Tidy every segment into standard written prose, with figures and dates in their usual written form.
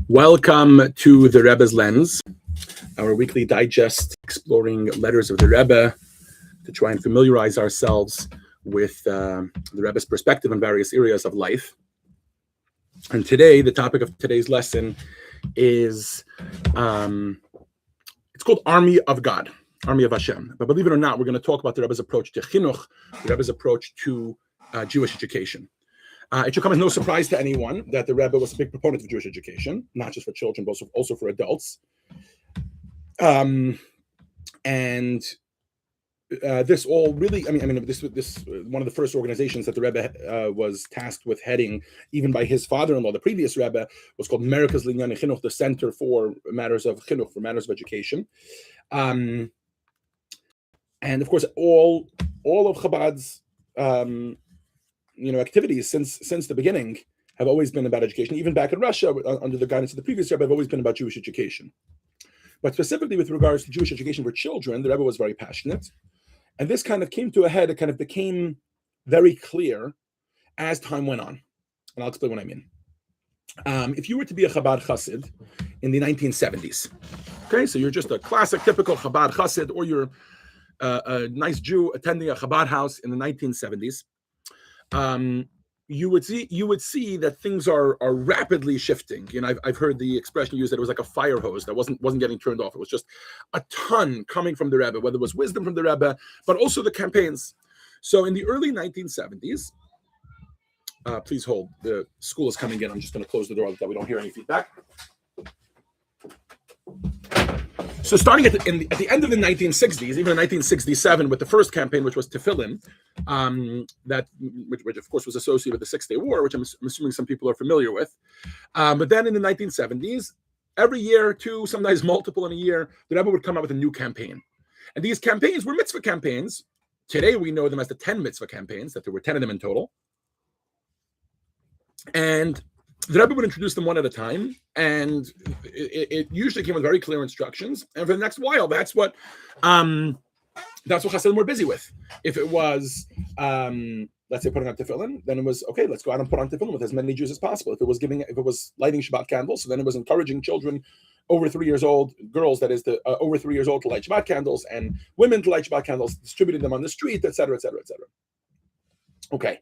Welcome to the Rebbe's Lens, our weekly digest exploring letters of the Rebbe to try and familiarize ourselves with the Rebbe's perspective on various areas of life. And today, the topic of today's lesson is, it's called Army of God, Army of Hashem. But believe it or not, we're going to talk about the Rebbe's approach to chinuch, the Rebbe's approach to Jewish education. It should come as no surprise to anyone that the Rebbe was a big proponent of Jewish education, not just for children, but also for adults. This all really, this one of the first organizations that the Rebbe was tasked with heading, even by his father-in-law, the previous Rebbe, was called Merkaz Linyane Chinuch, the Center for Matters of Chinuch, for Matters of Education. And of course, all of Chabad's activities since the beginning have always been about education. Even back in Russia, under the guidance of the previous Rebbe, have always been about Jewish education. But specifically with regards to Jewish education for children, the Rebbe was very passionate. And this kind of came to a head. It kind of became very clear as time went on. And I'll explain what I mean. If you were to be a Chabad Chassid in the 1970s, okay, so you're just a classic, typical Chabad Chassid, or you're a nice Jew attending a Chabad house in the 1970s, you would see that things are rapidly shifting. I've heard the expression used that it was like a fire hose that wasn't getting turned off. It was just a ton coming from the Rebbe, whether it was wisdom from the Rebbe, but also the campaigns. So in the early 1970s, please hold. The school is coming in. I'm just going to close the door so that we don't hear any feedback. So starting at the end of the 1960s, even in 1967, with the first campaign, which was Tefillin, which of course was associated with the Six-Day War, which I'm assuming some people are familiar with. But then in the 1970s, every year, two, sometimes multiple in a year, the Rebbe would come up with a new campaign. And these campaigns were mitzvah campaigns. Today we know them as the 10 mitzvah campaigns, that there were 10 of them in total. And the Rebbe would introduce them one at a time, and it usually came with very clear instructions. And for the next while, that's what Chassidim were busy with. If it was, let's say, putting on tefillin, then it was okay. Let's go out and put on tefillin with as many Jews as possible. If it was lighting Shabbat candles, so then it was encouraging children over 3 years old, girls that is, over 3 years old, to light Shabbat candles, and women to light Shabbat candles, distributing them on the street, etc., etc., etc. Okay.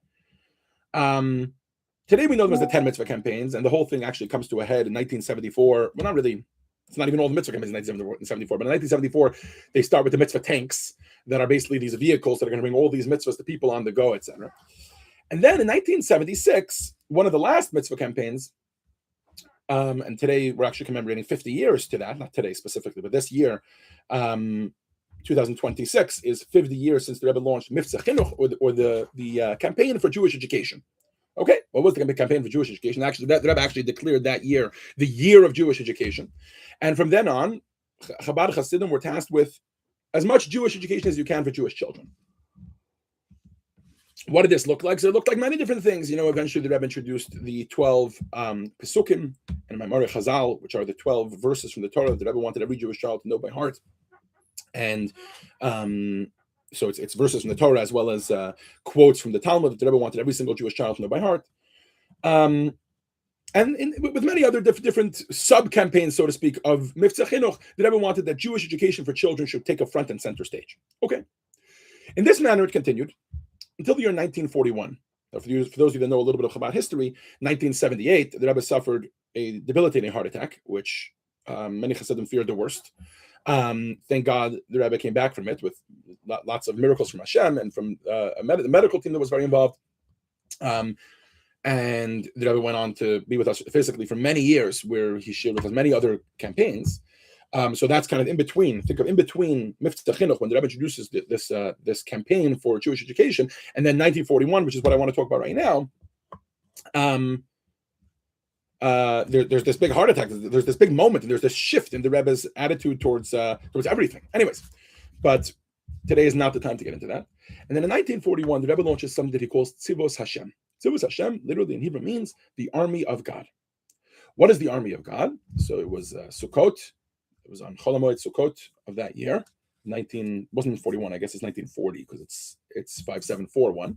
Today we know them as the 10 mitzvah campaigns, and the whole thing actually comes to a head in 1974. Well, not really. It's not even all the mitzvah campaigns in 1974, but in 1974, they start with the mitzvah tanks that are basically these vehicles that are going to bring all these mitzvahs to people on the go, etc. And then in 1976, one of the last mitzvah campaigns, and today we're actually commemorating 50 years to that, not today specifically, but this year, 2026 is 50 years since the Rebbe launched Mivtza Chinuch, or the campaign for Jewish education. Okay, what was the campaign for Jewish education? Actually, the Rebbe actually declared that year the year of Jewish education. And from then on, Chabad Hasidim were tasked with as much Jewish education as you can for Jewish children. What did this look like? So it looked like many different things. Eventually the Rebbe introduced the 12 Pesukim and Maimorei Chazal, which are the 12 verses from the Torah that the Rebbe wanted every Jewish child to know by heart. And so it's verses from the Torah as well as quotes from the Talmud that the Rebbe wanted every single Jewish child to know by heart. With many other different sub-campaigns, so to speak, of Mivtza Chinuch, the Rebbe wanted that Jewish education for children should take a front and center stage. Okay. In this manner, it continued until the year 1941. Now, for those of you that know a little bit of Chabad history, 1978, the Rebbe suffered a debilitating heart attack, which many Chassidim feared the worst. Thank God the Rebbe came back from it with lots of miracles from Hashem and from the medical team that was very involved. And the Rebbe went on to be with us physically for many years, where he shared with us many other campaigns. So that's kind of in between. Think of in between Mivtza Chinuch, when the Rebbe introduces this campaign for Jewish education, and then 1941, which is what I want to talk about right now. There's this big heart attack. There's this big moment, and there's this shift in the Rebbe's attitude towards everything. Anyways, but today is not the time to get into that. And then in 1941, the Rebbe launches something that he calls Tzivos Hashem. Tzivos Hashem, literally in Hebrew, means the army of God. What is the army of God? So it was Sukkot. It was on Chol HaMoed Sukkot of that year. Wasn't 41, I guess it's 1940, because it's 5741.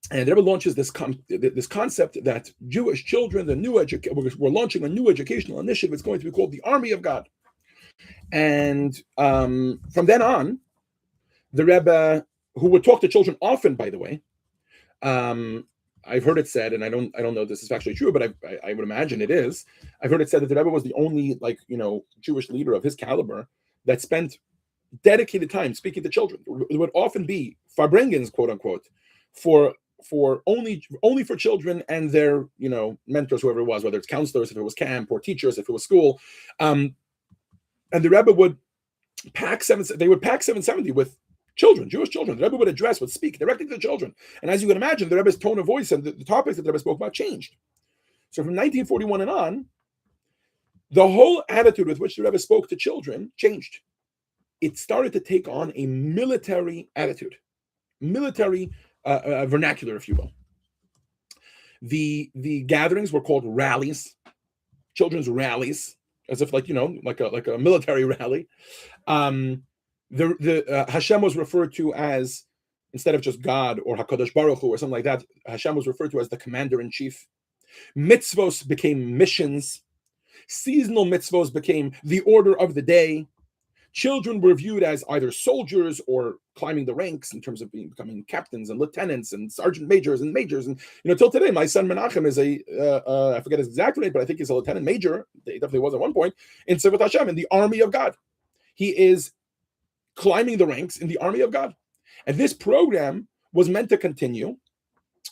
And the Rebbe launches this concept that Jewish children, we're launching a new educational initiative. It's going to be called the Army of God. And from then on, the Rebbe, who would talk to children often, by the way, I've heard it said, and I don't know if this is actually true, but I would imagine it is. I've heard it said that the Rebbe was the only Jewish leader of his caliber that spent dedicated time speaking to children. It would often be farbrengens, quote unquote, for only for children and their mentors, whoever it was, whether it's counselors, if it was camp, or teachers, if it was school, and the Rebbe would pack 770 with children, Jewish children. The Rebbe would speak directly to the children, and as you can imagine, the Rebbe's tone of voice and the topics that the Rebbe spoke about changed. So from 1941 and on, the whole attitude with which the Rebbe spoke to children changed. It started to take on a military attitude, military vernacular, if you will. The gatherings were called rallies, children's rallies, as if like a military rally. The Hashem was referred to as, instead of just God or Hakadosh Baruch Hu or something like that, Hashem was referred to as the commander in chief. Mitzvos became missions. Seasonal mitzvos became the order of the day. Children were viewed as either soldiers or climbing the ranks in terms of becoming captains and lieutenants and sergeant majors. And till today, my son Menachem is I forget his exact name, but I think he's a lieutenant major. He definitely was at one point in Tzivot Hashem, in the army of God. He is climbing the ranks in the army of God. And this program was meant to continue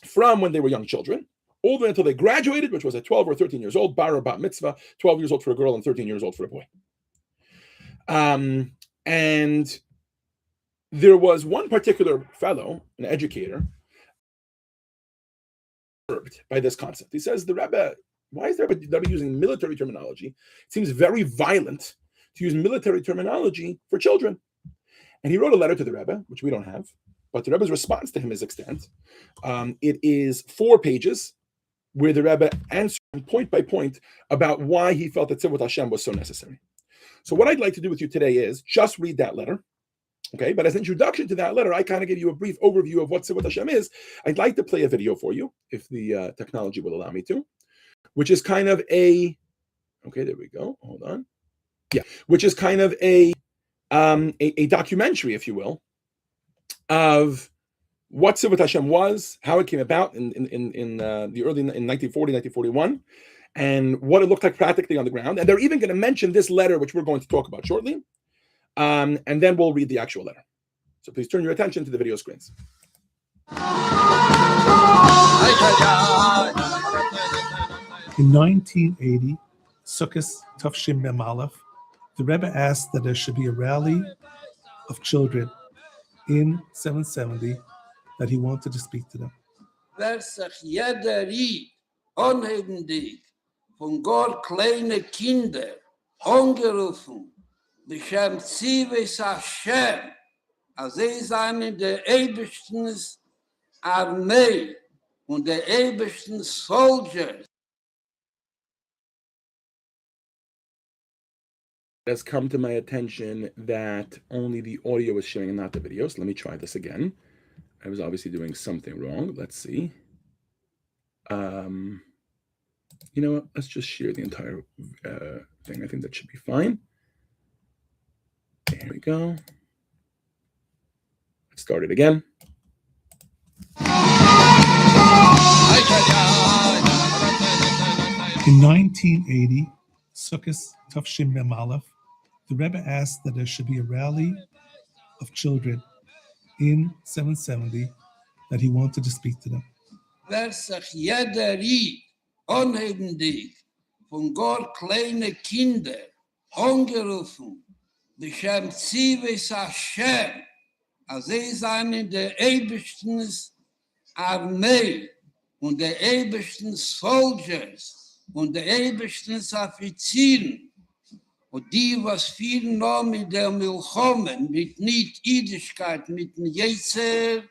from when they were young children all the way until they graduated, which was at 12 or 13 years old, bar or bat mitzvah, 12 years old for a girl and 13 years old for a boy. And there was one particular fellow, an educator, by this concept. He says, why is the Rebbe using military terminology? It seems very violent to use military terminology for children. And he wrote a letter to the Rebbe, which we don't have, but the Rebbe's response to him is extant. It is 4 pages where the Rebbe answered point by point about why he felt that Tzivot Hashem was so necessary. So what I'd like to do with you today is just read that letter, okay? But as an introduction to that letter, I kind of give you a brief overview of what Tzivot Hashem is. I'd like to play a video for you, if the technology will allow me to, which is kind of okay, there we go, hold on. Yeah, which is kind of a documentary, if you will, of what Tzivot Hashem was, how it came about in the early, in 1940, 1941, and what it looked like practically on the ground. And they're even going to mention this letter, which we're going to talk about shortly. And then we'll read the actual letter. So please turn your attention to the video screens. In 1980, Sukkot Tafshim Mem Aleph, the Rebbe asked that there should be a rally of children in 770 that he wanted to speak to them. Wer sich jeder riet, unhebendig, von Gott kleine Kinder, angerufen, Beshem Zivis Hashem, als sie seien in der ebersten Armee und der ebersten Soldiers. It has come to my attention that only the audio is showing and not the video. So let me try this again. I was obviously doing something wrong. Let's see. You know what? Let's just share the entire thing. I think that should be fine. Here we go. Let's start it again. In 1980, Sukkot Tafshim Mem Aleph, the Rebbe asked that there should be a rally of children in 770 that he wanted to speak to them. Wer sich jeder riet, unhebendig, von Gott kleine Kinder, angerufen, Beshem Zivis Hashem, als sie seien in der ebersten Armee und der ebersten Soldiers und der ebersten Offizieren und die, was viel noch mit der Milchome, mit Nicht-Idigkeit, mit dem Jetzer,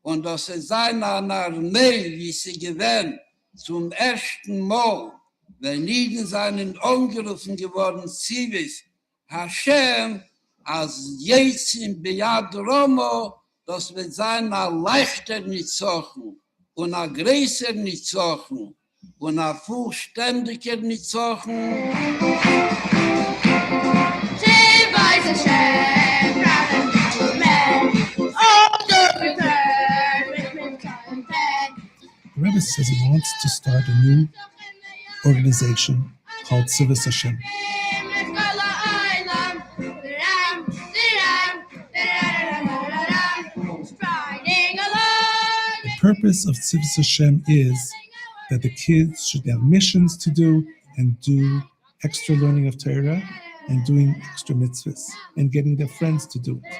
und dass es seine Armee, wie sie gewähnt, zum ersten Mal, wenn ihnen seinen angerufen geworden Zivis, Hashem, als jetzt in Beyad Romo, das wird sein ein leichter Nitzochen und ein größer Nitzochen und ein vollständiger Nitzochen. The Rebbe says he wants to start a new organization called Tzivos Hashem. The purpose of Tzivos Hashem is that the kids should have missions to do and do extra learning of Torah and doing extra mitzvahs and getting their friends to do it.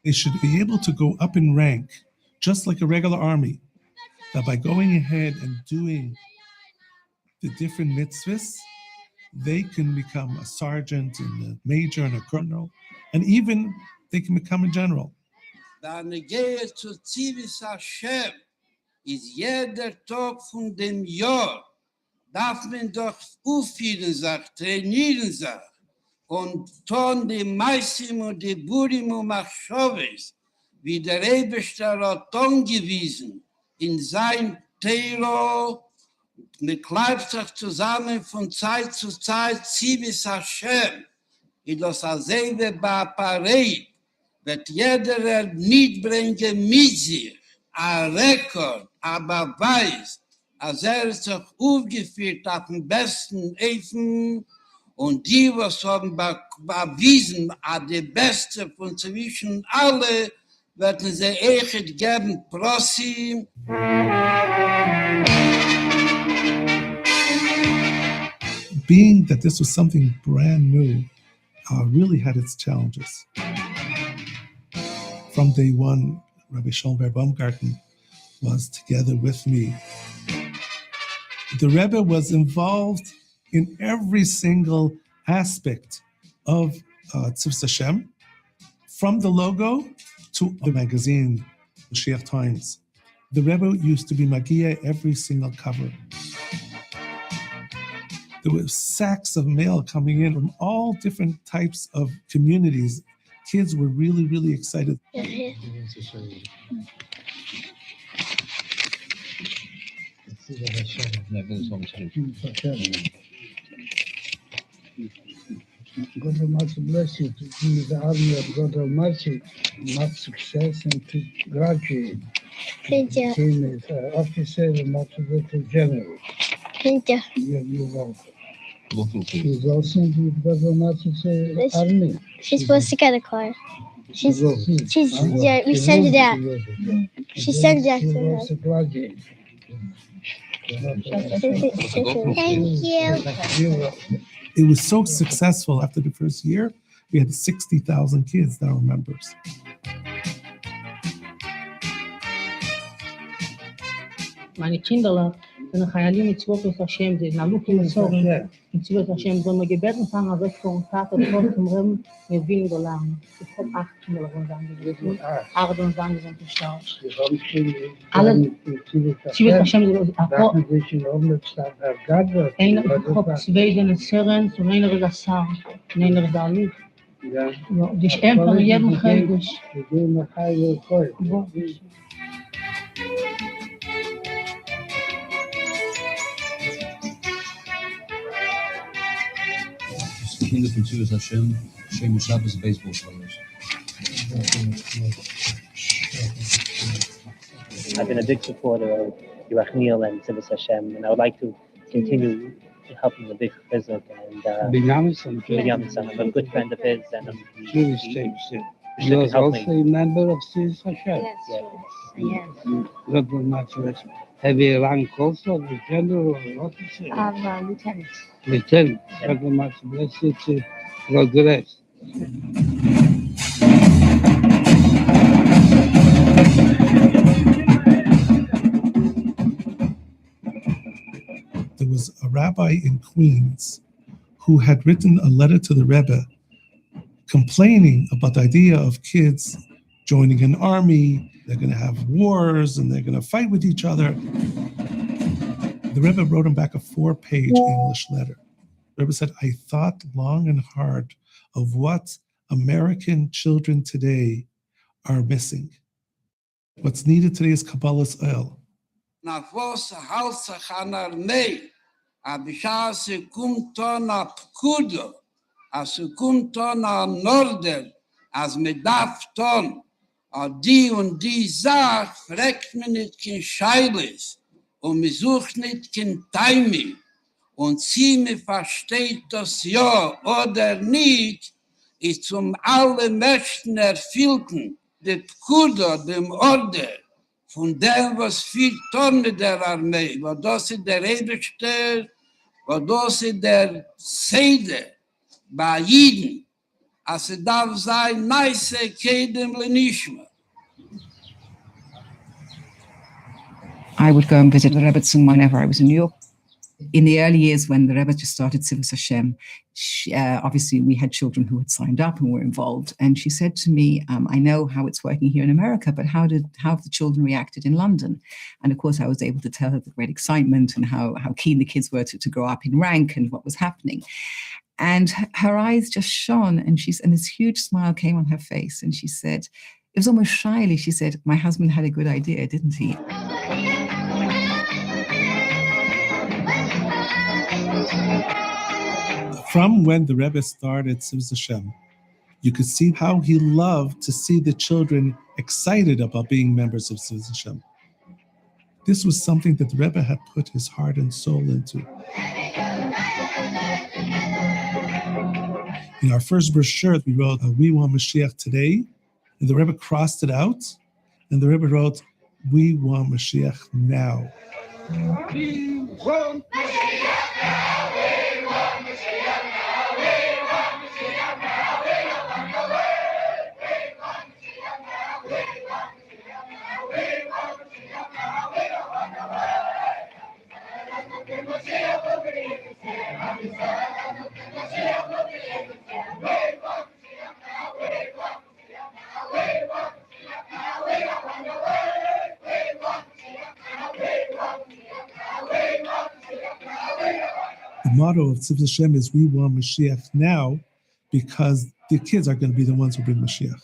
They should be able to go up in rank just like a regular army, that by going ahead and doing the different mitzvahs, they can become a sergeant and a major and a colonel, and even they can become a general. Da eine Gehe zu Tzivos Hashem ist jeder Tag von dem Jahr, darf man doch aufführen sich, trainieren sich und tun die Meisim und die Burim und Machshoves, wie der Rebester hat angewiesen in sein Teiro. Man kleibt sich zusammen von Zeit zu Zeit, Tzivos Hashem, in das Azeve Ba'aparei, wird jeder mitbringen mit sich, ein Rekord, ein Beweis, als sich aufgeführt auf dem besten Efen und die, was haben bewiesen, die Beste von zwischen alle, werden sie echt geben, Prosim. Being that this was something brand new, really had its challenges. From day one, Rabbi Schoenberg Baumgarten was together with me. The Rebbe was involved in every single aspect of Tzivos Hashem, from the logo to the magazine, Mashiach Times. The Rebbe used to be Magia every single cover. There were sacks of mail coming in from all different types of communities. Kids were really, really excited. God Almighty bless you to be the army of God Almighty, much success and to graduate. Thank you. Became an officer and not to go to general. Thank you. You're welcome. She's also in God Almighty's army. She's supposed to get a car. She's yeah, we send it out. She sends it out She to was us. a graduate. Thank you. You're welcome. It was so successful after the first year, we had 60,000 kids that were members. Meine Kinder sind Chayalim mit Tzivos Hashem, die Nalukim und Soren, mit Tzivos Hashem, so wir gebeten fangen, als ich von Vater Gott zum Rebbe, mit Wien Golan. Ich habe 8 Kinder gewesen, 8 und dann sind gestorben. Alle Tzivos Hashem, einer hat 2 seine Seren, und einer ist Assar, und einer ist der Aluf. Die Stem von jedem Heidisch. Kinder von Tzivos Hashem, Shem Shabbos baseball players. I've been a big supporter of Yerachmiel and Tzivos Hashem, and I would like to continue helping the big chizuk and Binyamin son. I'm a good friend of his, and He was also a member of Tzivos Hashem. Yes. God Almighty. Have you rank also the general or officer? Lieutenant. Lieutenant. God Almighty bless you to progress. There was a rabbi in Queens who had written a letter to the Rebbe complaining about the idea of kids joining an army. They're going to have wars and they're going to fight with each other. The Rebbe wrote him back a 4-page English letter. The Rebbe said, I thought long and hard of what American children today are missing. What's needed today is Kabbalah's oil. Na was halt sich an Armee, a bisha se kumt on a pkudo, a se kumt on a Norder, as me darf ton, a die und die Sach, fragt me nicht kein Scheiles, und me sucht nicht kein Timing, und sie me versteht das ja oder nicht, ist zum alle Menschen erfüllten, de Pkudo, dem Order, von dem, was viel tun mit der Armee, weil das ist der Rebbe, weil das ist der Seide bei Jeden, als darf sein, nice Kedem Lenishma. I would go and visit the Rebbetzin whenever I was in New York. In the early years when the Rebbe just started Sivus Hashem, obviously we had children who had signed up and were involved. And she said to me, I know how it's working here in America, but how have the children reacted in London? And of course, I was able to tell her the great excitement and how keen the kids were to grow up in rank and what was happening. And her eyes just shone, and this huge smile came on her face. And she said, it was almost shyly, she said, my husband had a good idea, didn't he? From when the Rebbe started Sivus Hashem, you could see how he loved to see the children excited about being members of Sivus Hashem. This was something that the Rebbe had put his heart and soul into. In our first brochure, we wrote, we want Mashiach today, and the Rebbe crossed it out, and the Rebbe wrote, we want Mashiach now. We want Mashiach now, we want Mashiach now, we want Mashiach now, we want Mashiach now, we want Mashiach now, we want Mashiach now, we don't want no way. Mashiach will be in the city, Mashiach will be in the city, we want Mashiach now, we want Mashiach now, we want Mashiach now, we don't want no way. We want Mashiach now, we want Mashiach now, we want Mashiach now, we don't want. The motto of Sivus Hashem is we want Mashiach now, because the kids are going to be the ones who bring Mashiach.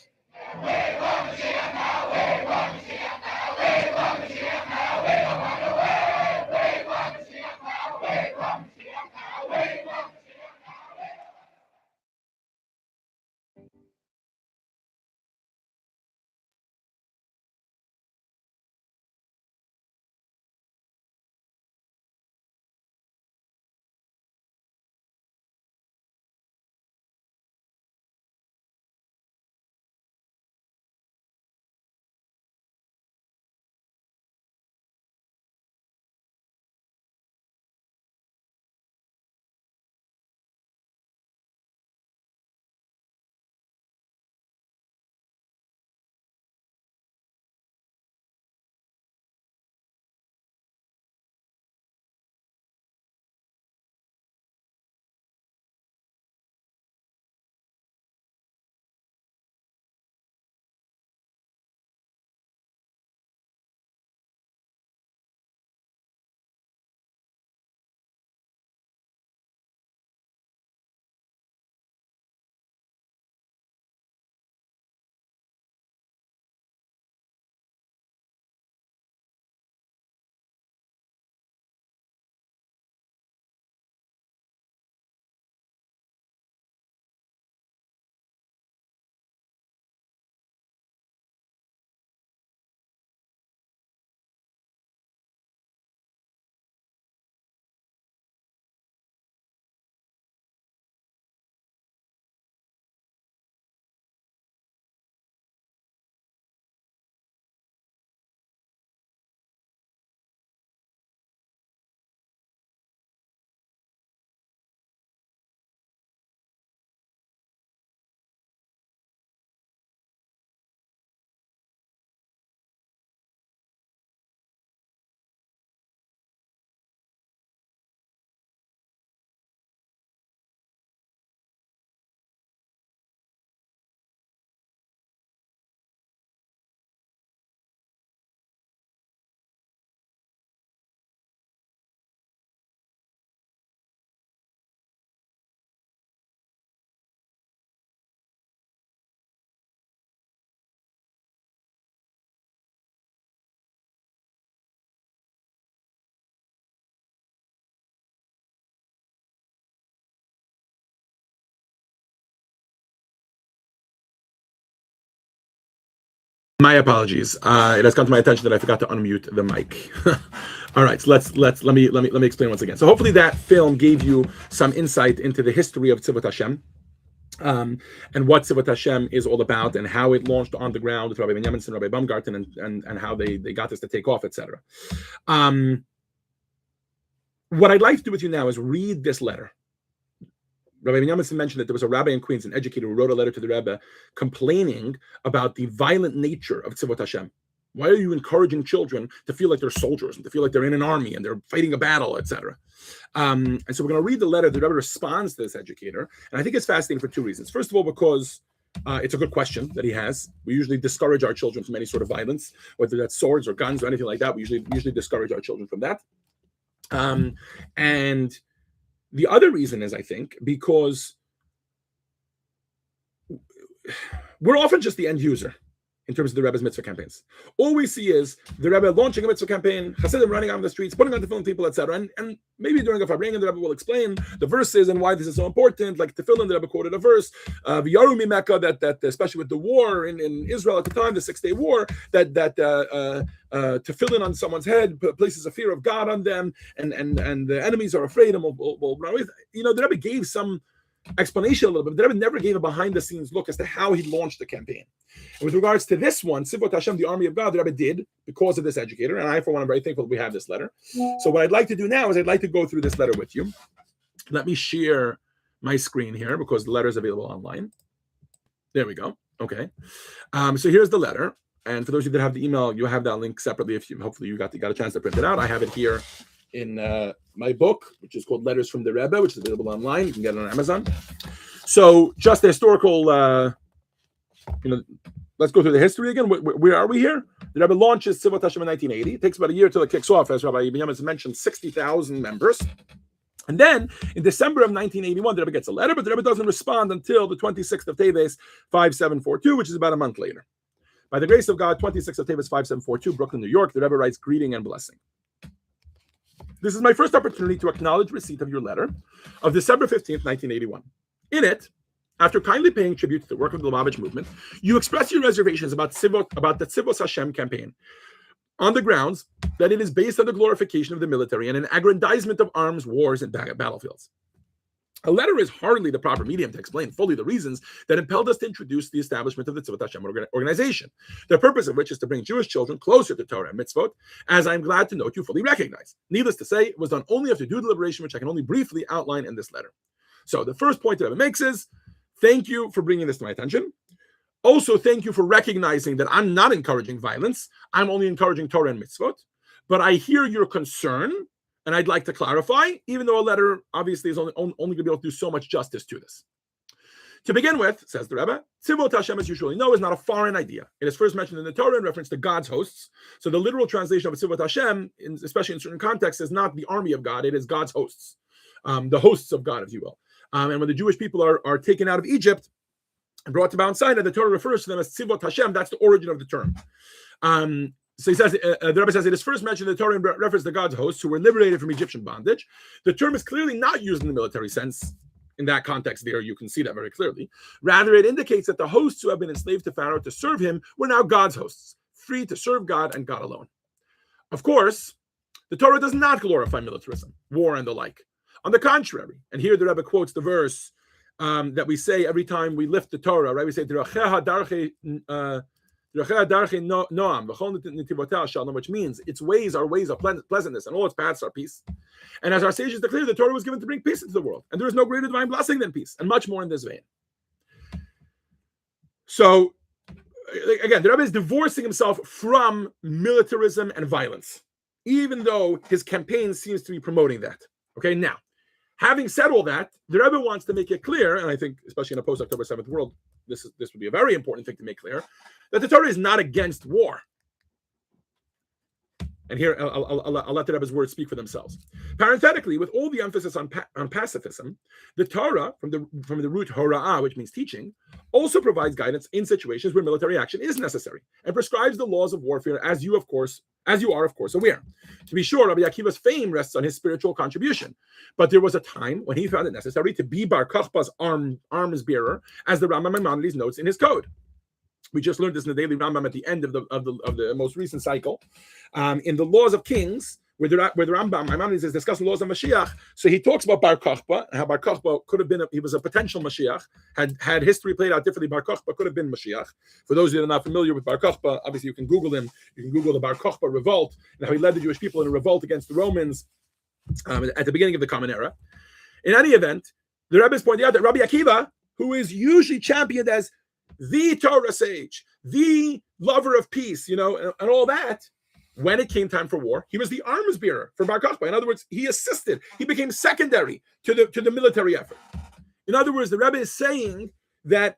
My apologies. It has come to my attention that I forgot to unmute the mic. All right, so let me explain once again. So hopefully that film gave you some insight into the history of Tzivot Hashem, and what Tzivot Hashem is all about, and how it launched on the ground with Rabbi Benjamin and Rabbi Baumgarten, and how they got this to take off, etc. What I'd like to do with you now is read this letter. Rabbi Benjamin mentioned that there was a rabbi in Queens, an educator, who wrote a letter to the Rebbe complaining about the violent nature of Tzivot Hashem. Why are you encouraging children to feel like they're soldiers and to feel like they're in an army and they're fighting a battle, etc.? And so we're going to read the letter. The Rebbe responds to this educator, and I think it's fascinating for two reasons. First of all, because it's a good question that he has. We usually discourage our children from any sort of violence, whether that's swords or guns or anything like that. We usually discourage our children from that. And the other reason is, I think, because we're often just the end user in terms of the Rebbe's mitzvah campaigns. All we see is the Rebbe launching a mitzvah campaign, Hasidim running out on the streets, putting on tefillin people, etc. And maybe during a farbrengen, the Rebbe will explain the verses and why this is so important. Like tefillin, the Rebbe quoted a verse, V'yaru mimeka, that especially with the war in Israel at the time, the 6-day war, that tefillin on someone's head places a fear of God on them, and the enemies are afraid and will run away. The Rebbe gave some explanation a little bit, but the Rebbe never gave a behind-the-scenes look as to how he launched the campaign. And with regards to this one, Tzivot Hashem, the army of God, the Rebbe did because of this educator, and I, for one, am very thankful that we have this letter. So what I'd like to do now is I'd like to go through this letter with you. Let me share my screen here because the letter is available online. There we go. Okay. So here's the letter. And for those of you that have the email, you have that link separately. If you hopefully you got a chance to print it out. I have it here in my book, which is called Letters from the Rebbe, which is available online. You can get it on Amazon. So just the historical, let's go through the history again. Where are we here? The Rebbe launches Tzivot Hashem in 1980. It takes about a year till it kicks off, as Rabbi Benjamin mentioned, 60,000 members. And then in December of 1981, the Rebbe gets a letter, but the Rebbe doesn't respond until the 26th of Teves, 5742, which is about a month later. By the grace of God, 26th of Teves, 5742, Brooklyn, New York, the Rebbe writes, greeting and blessing. This is my first opportunity to acknowledge receipt of your letter of December 15th, 1981. In it, after kindly paying tribute to the work of the Lubavitch movement, you express your reservations about the Tzivos Hashem campaign on the grounds that it is based on the glorification of the military and an aggrandizement of arms, wars, and battlefields. A letter is hardly the proper medium to explain fully the reasons that impelled us to introduce the establishment of the Tzivot Hashem organization, the purpose of which is to bring Jewish children closer to Torah and mitzvot, as I'm glad to note you fully recognize. Needless to say, it was done only after due deliberation, which I can only briefly outline in this letter. So the first point that it makes is, thank you for bringing this to my attention. Also, thank you for recognizing that I'm not encouraging violence. I'm only encouraging Torah and mitzvot. But I hear your concern, and I'd like to clarify, even though a letter obviously is only going to be able to do so much justice to this. To begin with, says the Rebbe, Tzivot Hashem, as you surely know, is not a foreign idea. It is first mentioned in the Torah in reference to God's hosts. So the literal translation of Tzivot Hashem, especially in certain contexts, is not the army of God. It is God's hosts, the hosts of God, if you will. And when the Jewish people are taken out of Egypt and brought to Mount Sinai, the Torah refers to them as Tzivot Hashem. That's the origin of the term. So he says, the Rebbe says, it is first mentioned in the Torah in reference to God's hosts who were liberated from Egyptian bondage. The term is clearly not used in the military sense. In that context there, you can see that very clearly. Rather, it indicates that the hosts who have been enslaved to Pharaoh to serve him were now God's hosts, free to serve God and God alone. Of course, the Torah does not glorify militarism, war, and the like. On the contrary, and here the Rebbe quotes the verse that we say every time we lift the Torah, right? We say, which means its ways are ways of pleasantness, and all its paths are peace. And as our sages declare, the Torah was given to bring peace into the world, and there is no greater divine blessing than peace, and much more in this vein. So, again, the Rebbe is divorcing himself from militarism and violence, even though his campaign seems to be promoting that. Okay, now, having said all that, the Rebbe wants to make it clear, and I think, especially in a post-October 7th world, this would be a very important thing to make clear, that the Torah is not against war. And here, I'll let the Rebbe's words speak for themselves. Parenthetically, with all the emphasis on pacifism, the Torah, from the root hora'ah, which means teaching, also provides guidance in situations where military action is necessary and prescribes the laws of warfare, as you are, of course, aware. To be sure, Rabbi Akiva's fame rests on his spiritual contribution, but there was a time when he found it necessary to be Bar Kokhba's arms bearer, as the Rambam Maimonides notes in his code. We just learned this in the daily Rambam at the end of the most recent cycle. In the Laws of Kings, where the Rambam, Maimonides is discussing laws of Mashiach. So he talks about Bar Kokhba, and how Bar Kokhba could have been, he was a potential Mashiach, had history played out differently, Bar Kokhba could have been Mashiach. For those of you that are not familiar with Bar Kokhba, obviously you can Google him, you can Google the Bar Kokhba revolt, and how he led the Jewish people in a revolt against the Romans at the beginning of the Common Era. In any event, the Rebbe is pointing out that Rabbi Akiva, who is usually championed as the Torah sage, the lover of peace, and all that, when it came time for war, he was the arms bearer for Bar Kokhba. In other words, he assisted. He became secondary to the military effort. In other words, the Rebbe is saying that,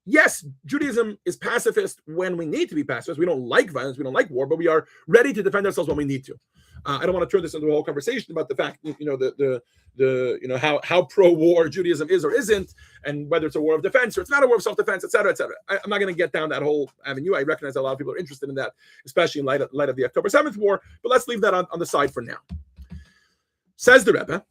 yes, Judaism is pacifist when we need to be pacifist. We don't like violence. We don't like war, but we are ready to defend ourselves when we need to. I don't want to turn this into a whole conversation about the fact, how pro-war Judaism is or isn't, and whether it's a war of defense or it's not a war of self-defense, et cetera, et cetera. I'm not going to get down that whole avenue. I recognize a lot of people are interested in that, especially in light of the October 7th war, but let's leave that on the side for now. Says the Rebbe,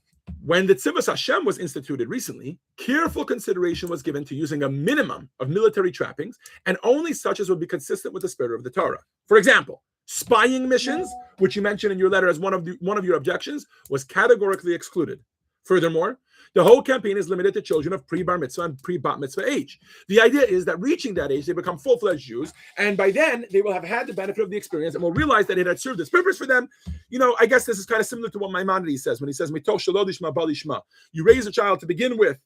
when the Tzivos Hashem was instituted recently, careful consideration was given to using a minimum of military trappings, and only such as would be consistent with the spirit of the Torah. For example, spying missions, which you mentioned in your letter as one of your objections, was categorically excluded. Furthermore, the whole campaign is limited to children of pre-bar mitzvah and pre-bat mitzvah age. The idea is that reaching that age, they become full-fledged Jews, and by then they will have had the benefit of the experience and will realize that it had served its purpose for them. I guess this is kind of similar to what Maimonides says when he says, "Mitoch shelo lishma ba lishma." You raise a child to begin with,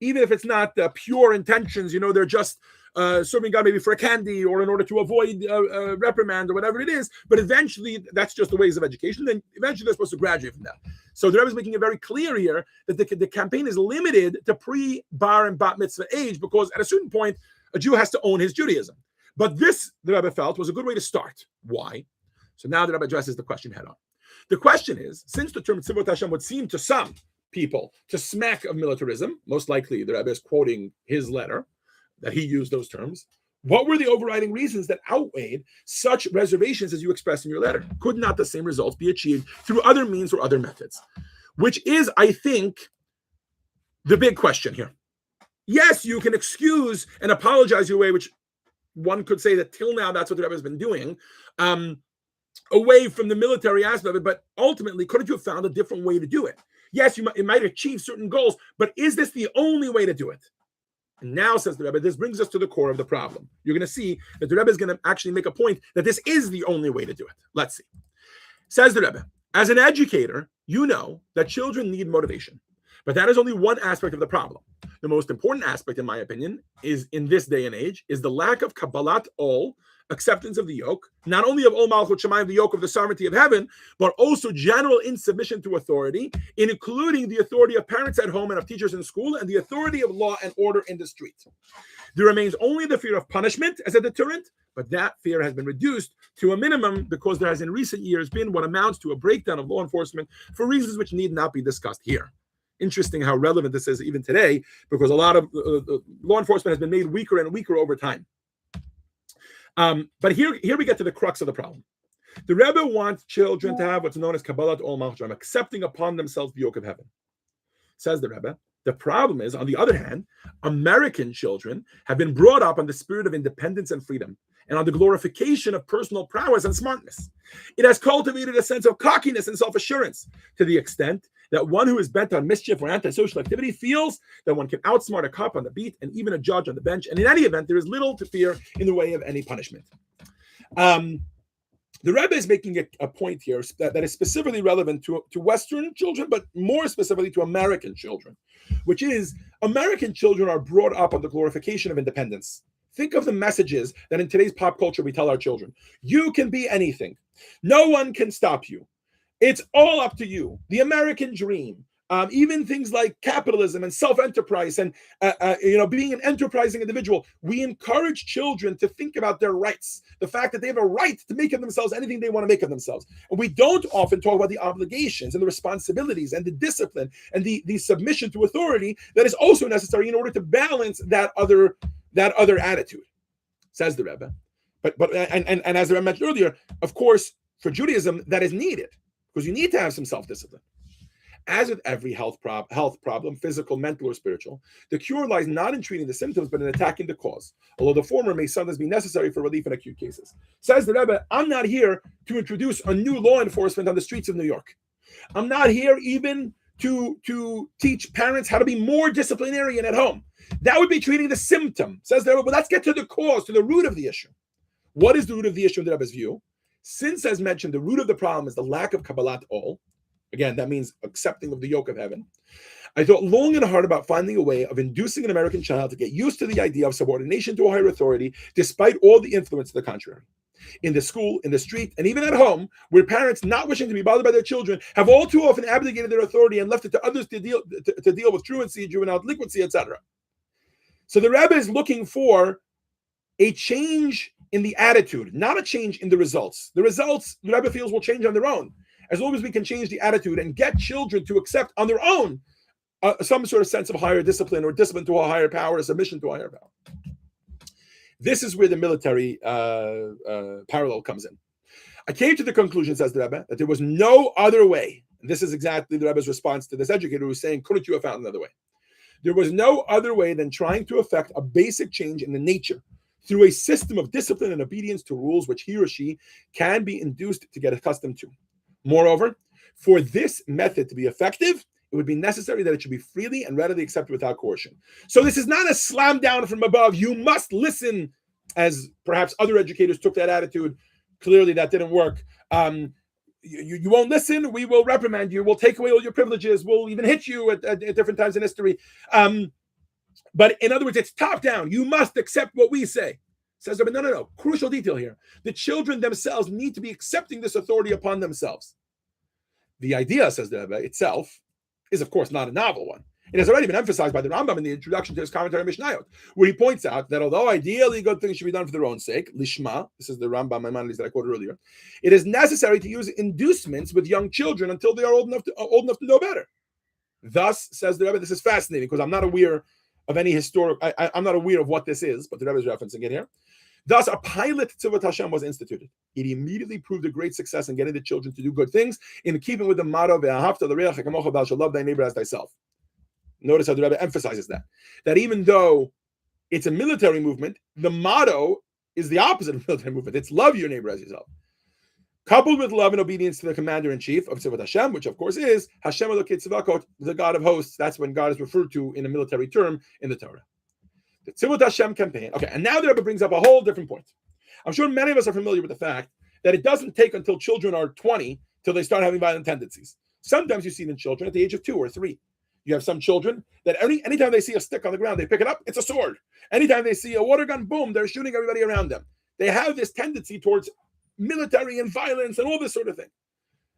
even if it's not pure intentions, they're just serving God maybe for a candy or in order to avoid reprimand or whatever it is. But eventually, that's just the ways of education. Then eventually, they're supposed to graduate from that. So the Rebbe is making it very clear here that the campaign is limited to pre-bar and bat mitzvah age, because at a certain point, a Jew has to own his Judaism. But this, the Rebbe felt, was a good way to start. Why? So now the Rebbe addresses the question head on. The question is, since the term Tzivot Hashem would seem to some people to smack of militarism, most likely the Rebbe is quoting his letter, that he used those terms. What were the overriding reasons that outweighed such reservations as you expressed in your letter? Could not the same results be achieved through other means or other methods? Which is, I think, the big question here. Yes, you can excuse and apologize your way, which one could say that till now that's what the Rebbe has been doing, away from the military aspect of it, but ultimately, couldn't you have found a different way to do it? Yes, it might achieve certain goals, but is this the only way to do it? And now, says the Rebbe, this brings us to the core of the problem. You're going to see that the Rebbe is going to actually make a point that this is the only way to do it. Let's see. Says the Rebbe, as an educator, you know that children need motivation, but that is only one aspect of the problem. The most important aspect, in my opinion, is in this day and age, is the lack of Kabbalat Ol, acceptance of the yoke, not only of Ol Malchut Shamayim, the yoke of the sovereignty of heaven, but also general insubmission to authority, including the authority of parents at home and of teachers in school, and the authority of law and order in the street. There remains only the fear of punishment as a deterrent, but that fear has been reduced to a minimum because there has in recent years been what amounts to a breakdown of law enforcement for reasons which need not be discussed here. Interesting how relevant this is even today, because a lot of law enforcement has been made weaker and weaker over time. But here we get to the crux of the problem. The Rebbe wants children to have what's known as Kabbalat Ol Malchut, accepting upon themselves the yoke of heaven. Says the Rebbe, the problem is, on the other hand, American children have been brought up on the spirit of independence and freedom, and on the glorification of personal prowess and smartness. It has cultivated a sense of cockiness and self-assurance to the extent that one who is bent on mischief or antisocial activity feels that one can outsmart a cop on the beat and even a judge on the bench, and in any event, there is little to fear in the way of any punishment. The Rebbe is making a point here that is specifically relevant to Western children, but more specifically to American children, which is American children are brought up on the glorification of independence. Think of the messages that in today's pop culture we tell our children. You can be anything. No one can stop you. It's all up to you. The American dream. Even things like capitalism and self-enterprise and being an enterprising individual. We encourage children to think about their rights, the fact that they have a right to make of themselves anything they want to make of themselves. And we don't often talk about the obligations and the responsibilities and the discipline and the submission to authority that is also necessary in order to balance that other attitude, says the Rebbe. But as the Rebbe mentioned earlier, of course, for Judaism, that is needed because you need to have some self-discipline. As with every health problem, physical, mental, or spiritual, the cure lies not in treating the symptoms, but in attacking the cause, although the former may sometimes be necessary for relief in acute cases. Says the Rebbe, I'm not here to introduce a new law enforcement on the streets of New York. I'm not here even to teach parents how to be more disciplinarian at home. That would be treating the symptom. Says the Rebbe, but let's get to the cause, to the root of the issue. What is the root of the issue in the Rebbe's view? Since, as mentioned, the root of the problem is the lack of Kabbalat Ol. Again, that means accepting of the yoke of heaven. I thought long and hard about finding a way of inducing an American child to get used to the idea of subordination to a higher authority, despite all the influence to the contrary. In the school, in the street, and even at home, where parents, not wishing to be bothered by their children, have all too often abdicated their authority and left it to others to deal with truancy, juvenile delinquency, etc. So the Rebbe is looking for a change in the attitude, not a change in the results. The results, the Rebbe feels, will change on their own, as long as we can change the attitude and get children to accept on their own some sort of sense of higher discipline or discipline to a higher power, or submission to a higher power. This is where the military parallel comes in. I came to the conclusion, says the Rebbe, that there was no other way. And this is exactly the Rebbe's response to this educator who's saying, couldn't you have found another way? There was no other way than trying to effect a basic change in the nature through a system of discipline and obedience to rules which he or she can be induced to get accustomed to. Moreover, for this method to be effective, it would be necessary that it should be freely and readily accepted without coercion. So this is not a slam down from above. You must listen, as perhaps other educators took that attitude. Clearly that didn't work. You won't listen, we will reprimand you, we'll take away all your privileges, we'll even hit you at different times in history. But in other words, it's top down. You must accept what we say. Says Rebbe, no. Crucial detail here. The children themselves need to be accepting this authority upon themselves. The idea, says the Rebbe, itself is, of course, not a novel one. It has already been emphasized by the Rambam in the introduction to his commentary on Mishnayot, where he points out that although ideally good things should be done for their own sake, lishma, this is the Rambam Maimonides that I quoted earlier, it is necessary to use inducements with young children until they are old enough to know better. Thus, says the Rebbe, this is fascinating because I'm not aware of any I'm not aware of what this is, but the Rebbe is referencing it here. Thus, a pilot Tzivot Hashem was instituted. It immediately proved a great success in getting the children to do good things in keeping with the motto, Ve'ahavta l'reach kamocha, thou shalt love thy neighbor as thyself. Notice how the Rebbe emphasizes that even though it's a military movement, the motto is the opposite of military movement. It's love your neighbor as yourself. Coupled with love and obedience to the commander-in-chief of Tzivot Hashem, which of course is Hashem Elokei Tzivakot, the God of hosts. That's when God is referred to in a military term in the Torah. The Tzivot Hashem campaign. Okay, and now the Rebbe brings up a whole different point. I'm sure many of us are familiar with the fact that it doesn't take until children are 20 till they start having violent tendencies. Sometimes you see them children at the age of 2 or 3. You have some children that anytime they see a stick on the ground, they pick it up, it's a sword. Anytime they see a water gun, boom, they're shooting everybody around them. They have this tendency towards military and violence and all this sort of thing.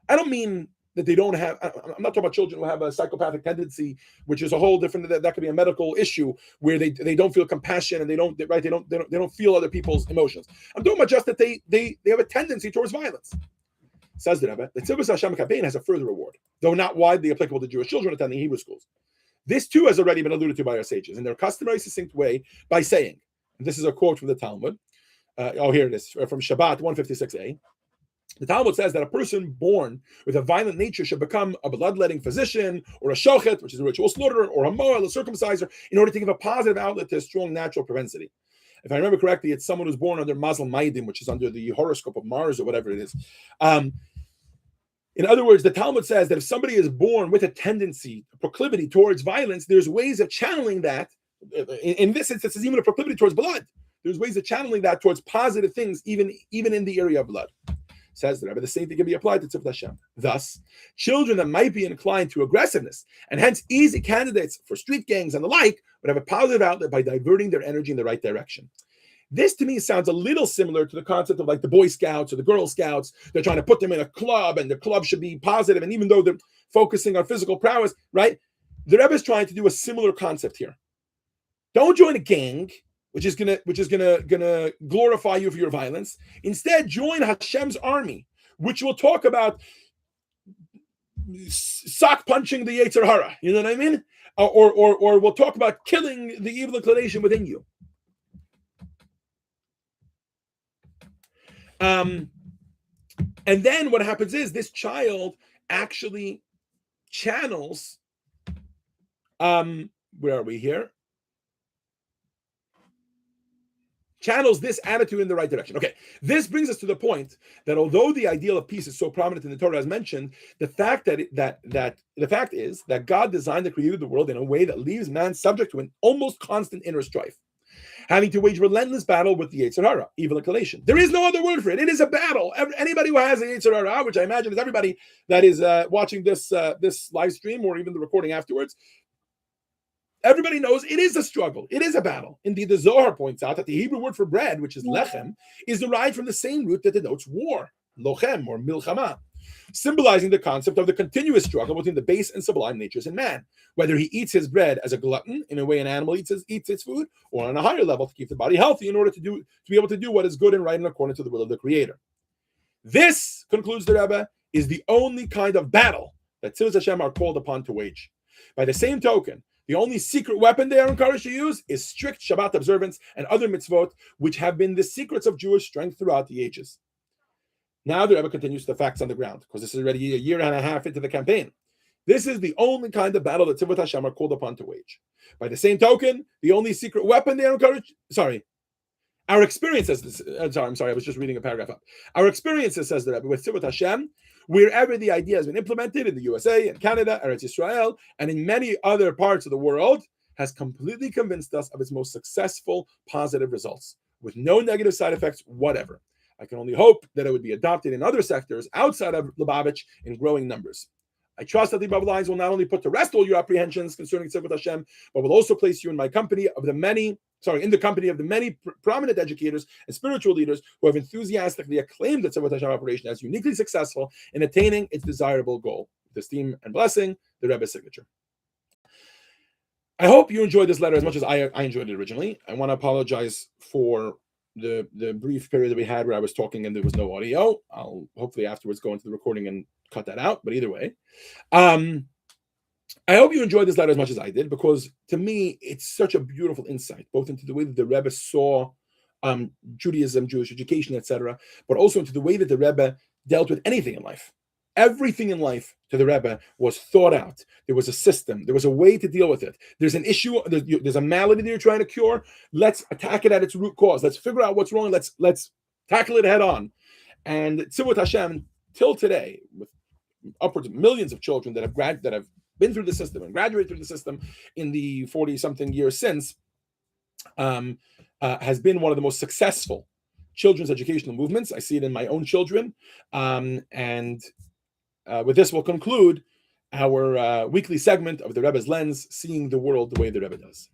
I don't mean that they don't have, I'm not talking about children who have a psychopathic tendency, which is a whole different, that could be a medical issue where they don't feel compassion and they don't feel other people's emotions. I'm talking about just that they have a tendency towards violence. Says the Rebbe, the Tzivos Hashem campaign has a further reward, though not widely applicable to Jewish children attending Hebrew schools. This too has already been alluded to by our sages in their customary succinct way by saying, and this is a quote from the Talmud, here it is, from Shabbat 156a. The Talmud says that a person born with a violent nature should become a bloodletting physician or a shochet, which is a ritual slaughterer, or a moel, a circumciser, in order to give a positive outlet to a strong natural propensity. If I remember correctly, it's someone who's born under Mazel Maidim, which is under the horoscope of Mars or whatever it is. In other words, the Talmud says that if somebody is born with a tendency, a proclivity towards violence, there's ways of channeling that. In this instance, it's even a proclivity towards blood. There's ways of channeling that towards positive things, even in the area of blood. Says the Rebbe, the same thing can be applied to Tzivot Hashem. Thus, children that might be inclined to aggressiveness and hence easy candidates for street gangs and the like would have a positive outlet by diverting their energy in the right direction. This to me sounds a little similar to the concept of like the Boy Scouts or the Girl Scouts. They're trying to put them in a club and the club should be positive. And even though they're focusing on physical prowess, right? The Rebbe is trying to do a similar concept here. Don't join a gang, which is gonna glorify you for your violence. Instead, join Hashem's army, which will talk about sock punching the Yetzer Hara. You know what I mean? Or we'll talk about killing the evil inclination within you. And then what happens is this child actually channels, where are we here? Channels this attitude in the right direction. Okay, this brings us to the point that although the ideal of peace is so prominent in the Torah as mentioned, the fact is that God designed and created the world in a way that leaves man subject to an almost constant inner strife, having to wage relentless battle with the Yetzer Hara, evil inclination. There is no other word for it. It is a battle. Anybody who has a Yetzer Hara, which I imagine is everybody that is watching this live stream or even the recording afterwards, everybody knows it is a struggle. It is a battle. Indeed, the Zohar points out that the Hebrew word for bread, which is lechem, is derived from the same root that denotes war, lochem or milchama, symbolizing the concept of the continuous struggle between the base and sublime natures in man, whether he eats his bread as a glutton, in a way an animal eats its food, or on a higher level to keep the body healthy in order to be able to do what is good and right and according to the will of the Creator. This, concludes the Rebbe, is the only kind of battle that Tzivos Hashem are called upon to wage. By the same token, the only secret weapon they are encouraged to use is strict Shabbat observance and other mitzvot, which have been the secrets of Jewish strength throughout the ages. Now the Rebbe continues the facts on the ground, because this is already a year and a half into the campaign. This is the only kind of battle that Tzivot Hashem are called upon to wage. By the same token, the only secret weapon they are encouraged... Our experiences... I was just reading a paragraph up. Our experiences, says the Rebbe, with Tzivot Hashem, wherever the idea has been implemented, in the USA, in Canada, Eretz Israel, and in many other parts of the world, has completely convinced us of its most successful, positive results, with no negative side effects whatever. I can only hope that it would be adopted in other sectors outside of Lubavitch in growing numbers. I trust that the above lines will not only put to rest all your apprehensions concerning Tzivot Hashem, but will also place you in the company of the many prominent educators and spiritual leaders who have enthusiastically acclaimed the Tzivot Hashem operation as uniquely successful in attaining its desirable goal. With esteem and blessing, the Rebbe's signature. I hope you enjoyed this letter as much as I enjoyed it originally. I want to apologize for the brief period that we had where I was talking and there was no audio. I'll hopefully afterwards go into the recording and cut that out. But either way, I hope you enjoyed this letter as much as I did, because to me, it's such a beautiful insight, both into the way that the Rebbe saw Judaism, Jewish education, etc., but also into the way that the Rebbe dealt with anything in life. Everything in life to the Rebbe was thought out. There was a system. There was a way to deal with it. There's an issue. There's a malady that you're trying to cure. Let's attack it at its root cause. Let's figure out what's wrong. Let's tackle it head on. And Tzivot Hashem, till today, with upwards of millions of children that have been through the system and graduated through the system in the 40-something years since, has been one of the most successful children's educational movements. I see it in my own children. With this, we'll conclude our weekly segment of the Rebbe's Lens, seeing the world the way the Rebbe does.